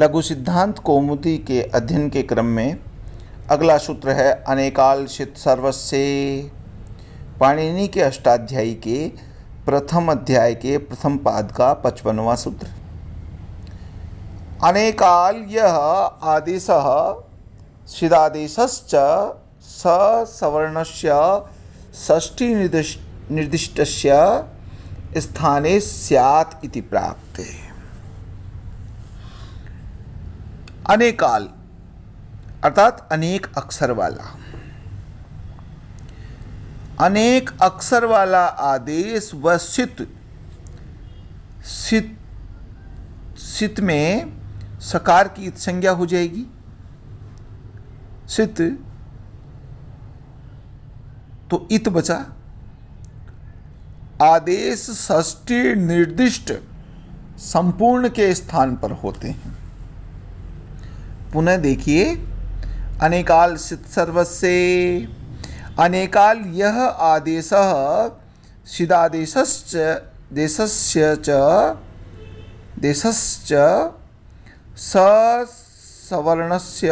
लघु सिद्धांत कौमुदी के अध्ययन के क्रम में अगला सूत्र है अनेकालशित सर्वस्य। पाणिनि के अष्टाध्यायी के प्रथम अध्याय के प्रथम पाद का 55वां सूत्र। अनेकाल यह आदेशः सिदादेशश्च सवर्णस्य षष्ठी निर्दिष्टस्य स्थाने स्यात् इति प्राप्ते। अनेकाल अर्थात अनेक अक्षर वाला, अनेक अक्षर वाला आदेश व सित में सकार की इत संज्ञा हो जाएगी। सित तो इत बचा। आदेश षष्ठी निर्दिष्ट संपूर्ण के स्थान पर होते हैं। पुनः देखिए, अनेकाल सित सर्वस्य। अनेकाल यह आदेशः सिदादेशश्च देशस्य सवर्णस्य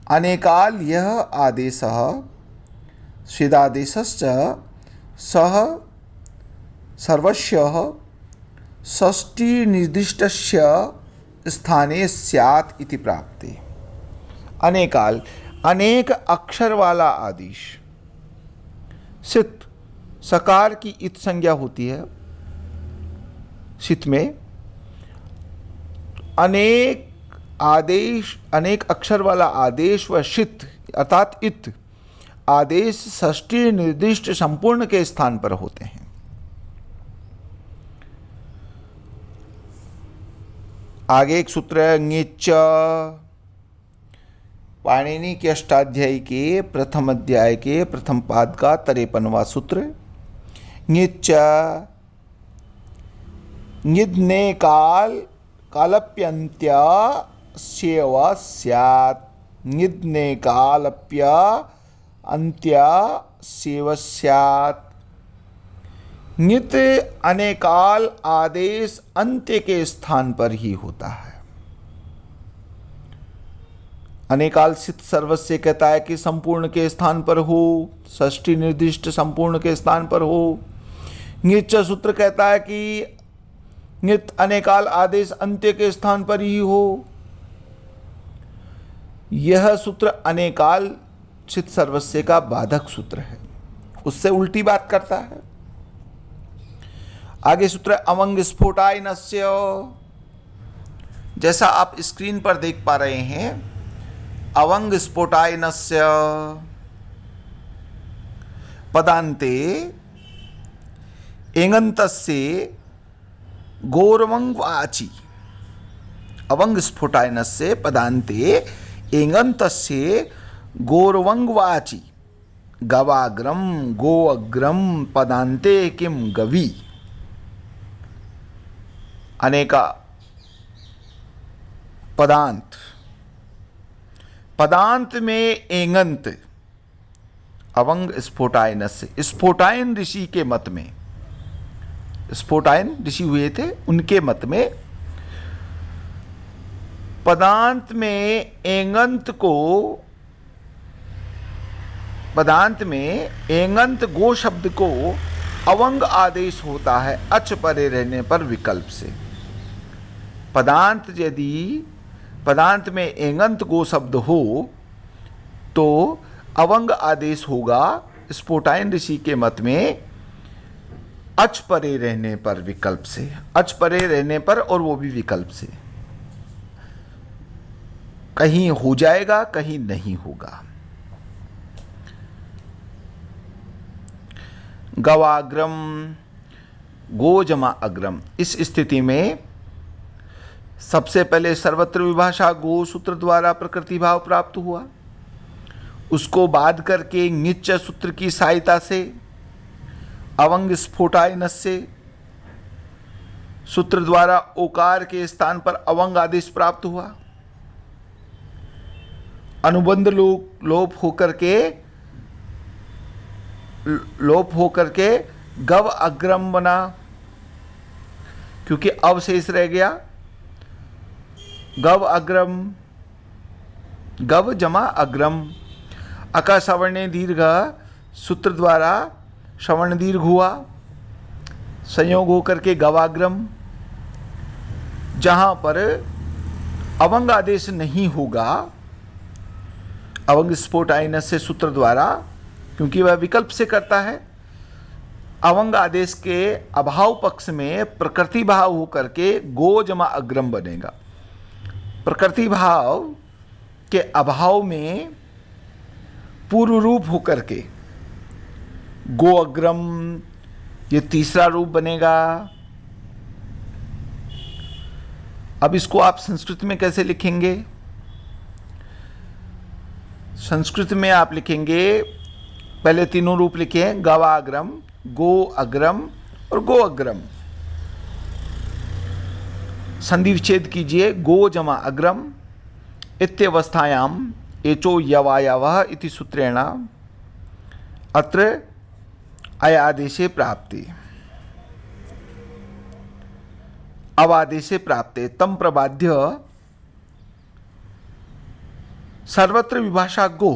अनेकाल यह आदेशः सिदादेशश्च सर्वस्य षष्ठी निर्दिष्टस्य स्थाने स्यात् इति प्राप्ते। अनेकाल अनेक अक्षर वाला आदेश। सित सकार की इत संज्ञा होती है। सित में अनेक आदेश, अनेक अक्षर वाला आदेश व सित अर्थात इत आदेश षष्ठी निर्दिष्ट संपूर्ण के स्थान पर होते हैं। आगे एक सूत्र है ङिच्च। पाणिनि के अष्टाध्यायी के प्रथम अध्याय के प्रथम पाद का 53वां सूत्र। ङिच्च ङिद्ने काल कालप्यन्त्य स्येव स्यात्। ङिद्ने कालप्य अन्त्य स्येव स्यात्। ङित अनेकाल आदेश अंत्य के स्थान पर ही होता है। अनेकाल सित सर्वस्य कहता है कि संपूर्ण के स्थान पर हो, षष्ठी निर्दिष्ट संपूर्ण के स्थान पर हो। ङिच्च सूत्र कहता है कि ङित अनेकाल आदेश अंत्य के स्थान पर ही हो। यह सूत्र अनेकाल सित सर्वस्य का बाधक सूत्र है, उससे उल्टी बात करता है। आगे सूत्र अवंग स्फोटायनस्य। जैसा आप स्क्रीन पर देख पा रहे हैं, अवंग स्फोटायनस्य पदान्ते एङन्तस्य गौरवंगवाचि। अवंग स्फोटायनस्य पदान्ते एङन्तस्य गौरवंगवाचि। गवाग्रम गोअग्रम पदान्ते किम गवी। अनेका पदांत, पदांत में एङन्त अवंग स्फोटायनस्य। स्फोटायन ऋषि के मत में, स्फोटायन ऋषि हुए थे, उनके मत में पदांत में एङन्त को, पदांत में एङन्त गो शब्द को अवंग आदेश होता है अच परे रहने पर विकल्प से। पदांत यदि पदांत में एङन्त गो शब्द हो तो अवंग आदेश होगा स्फोटायन ऋषि के मत में अच परे रहने पर विकल्प से। अच परे रहने पर, और वो भी विकल्प से। कहीं हो जाएगा, कहीं नहीं होगा। गवाग्रम गो जमा अग्रम। इस स्थिति में सबसे पहले सर्वत्र विभाषा गो सूत्र द्वारा प्रकृति भाव प्राप्त हुआ। उसको बाध करके ङिच्च सूत्र की सहायता से अवंग स्फोटायनस्य सूत्र द्वारा ओकार के स्थान पर अवंग आदेश प्राप्त हुआ। अनुबंध लोप होकर के गव अग्रम बना। क्योंकि अवशेष रह गया गव अग्रम, गव जमा अग्रम, अका सवर्णे दीर्घ सूत्र द्वारा सवर्ण दीर्घ हुआ, संयोग होकर के गवाग्रम। जहां पर अवंग आदेश नहीं होगा, अवंग स्फोट आइनस से सूत्र द्वारा, क्योंकि वह विकल्प से करता है, अवंग आदेश के अभाव पक्ष में प्रकृति भाव होकर के गो जमा अग्रम बनेगा। प्रकृति भाव के अभाव में पूर्व रूप होकर के गो अग्रम, ये तीसरा रूप बनेगा। अब इसको आप संस्कृत में कैसे लिखेंगे? संस्कृत में आप लिखेंगे, पहले तीनों रूप लिखे, गवाग्रम, गो अग्रम और गो अग्रम। संधि विच्छेद कीजिए, गो जमा अग्रम इत्यवस्थायाम एचो यवायवः इति सूत्रेण अत्र अयादेशे प्राप्ते, अवादेशे प्राप्ते तम प्रबाध्य सर्वत्र विभाषा गो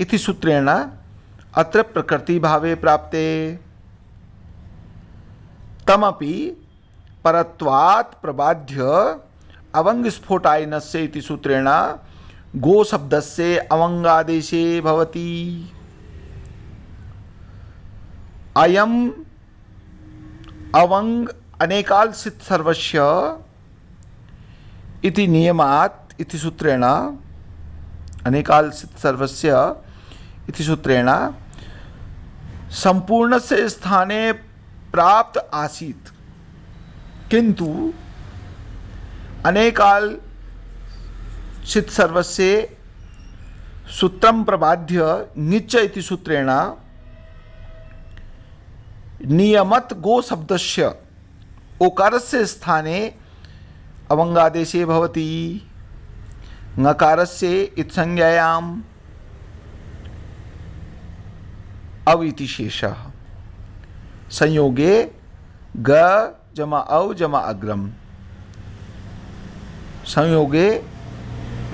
इति सूत्रेण अत्र प्रकृति भावे प्राप्ते तमपि परत्वात् प्रबाध्य अवंग स्फोटायनस्य इति सूत्रेण गो शब्दस्य अवंगादेशे भवति। अयम अवंग अनेकालसित सर्वस्य इति नियमात् इति सूत्रेण, अनेकालसित सर्वस्य इति सूत्रेण संपूर्णस्य स्थाने प्राप्त आसीत्, किंतु अनेकाल सित सर्वस्य सूत्रम प्रबाध्य निच इति सूत्रेण नियमत गो शब्दस्य ओकारस्य स्थाने अवंगादेशे भवति। ङकारस्य इत्संज्ञायाम् अव इति शेषः, संयोगे ग जमा अव जमा अग्रम, संयोगे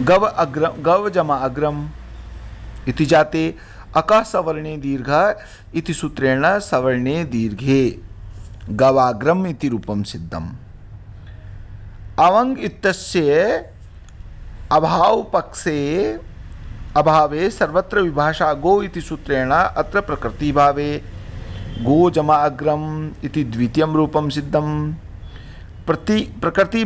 गव अग्रम, गव जमा अग्रम इति जाते अकः सवर्णे दीर्घ इति सूत्रेण सवर्णे दीर्घे गवाग्रम इति रूपम सिद्धम। अवंग इत्यस्य अभाव पक्षे अभावे सर्वत्र विभाषा गो इति सूत्रेण अत्र प्रकृति भावे गो जमा अग्रम इति द्वितीयं रूपम सिद्धम। प्रकृति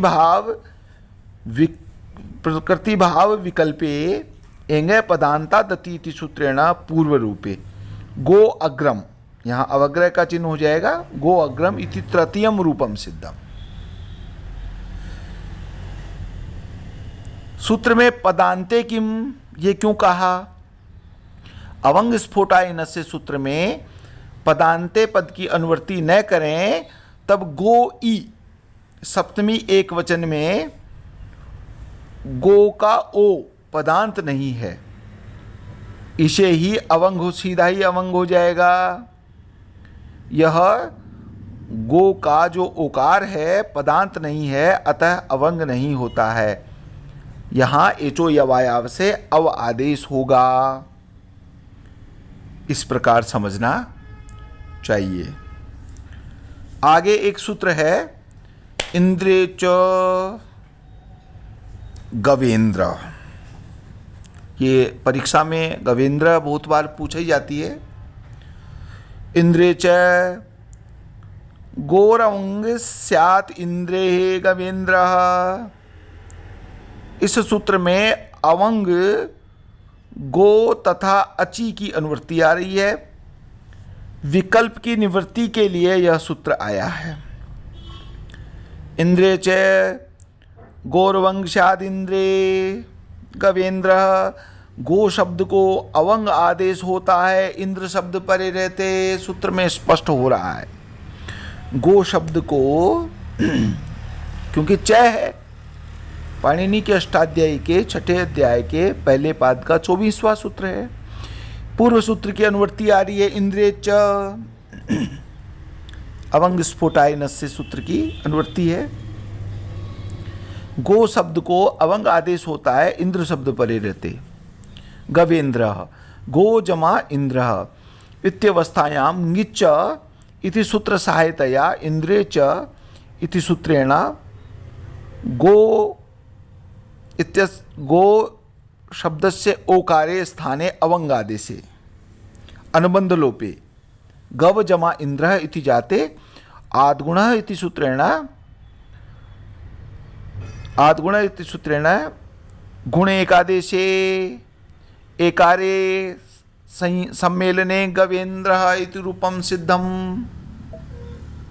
भाव विकल्पे एंगे पदांता दति इति सूत्रेण पूर्व रूपे गो अग्रम, यहाँ अवग्रह का चिन्ह हो जाएगा, गो अग्रम इति तृतीयम रूपम सिद्धम। सूत्र में पदांते किम, ये क्यों कहा? अवंग स्फोटायनस्य सूत्र में पदांते पद की अनुवर्ती न करें तब गो ई सप्तमी एक वचन में गो का ओ पदांत नहीं है, इसे ही अवंग हो, सीधा ही अवंग हो जाएगा। यह गो का जो ओकार है पदांत नहीं है, अतः अवंग नहीं होता है। यहाँ एचो यवायाव से अव आदेश होगा, इस प्रकार समझना चाहिए। आगे एक सूत्र है इंद्रे च गवेंद्र, ये परीक्षा में गवेंद्र बहुत बार पूछी जाती है। इंद्रे च गोरवंग स्यात् इंद्रे गवेंद्र, इस सूत्र में अवंग गो तथा अची की अनुवृत्ति आ रही है। विकल्प की निवृत्ति के लिए यह सूत्र आया है। इंद्रे च गौरवंग स्याद् इंद्रे गवेंद्र, गो शब्द को अवंग आदेश होता है, इंद्र शब्द परे रहते, सूत्र में स्पष्ट हो रहा है। गो शब्द को क्योंकि च है, पाणिनि के अष्टाध्यायी के छठे अध्याय के पहले पाद का 24वां सूत्र है। पूर्व सूत्र की अनुवृत्ति आ रही है इंद्रे च। अवंग स्फोटाय नस्य सूत्र की अनुवृत्ति है। गो शब्द को अवंग आदेश होता है इंद्र शब्द परे रहते। गवेंद्र, गो जमा इंद्र इत्यवस्थायां ङिच्च इति सूत्र सहायतया इंद्रे च इति सूत्रेण गो गो शब्दस्य ओकारे स्थाने अवंगादेशे अनुबंध लोपे गव जमा इंद्र इति जाते आद्गुणः इति सूत्रेण गुण एकादेशे एकारे सम्मेलने गवेन्द्रः इति रूपं सिद्धम्।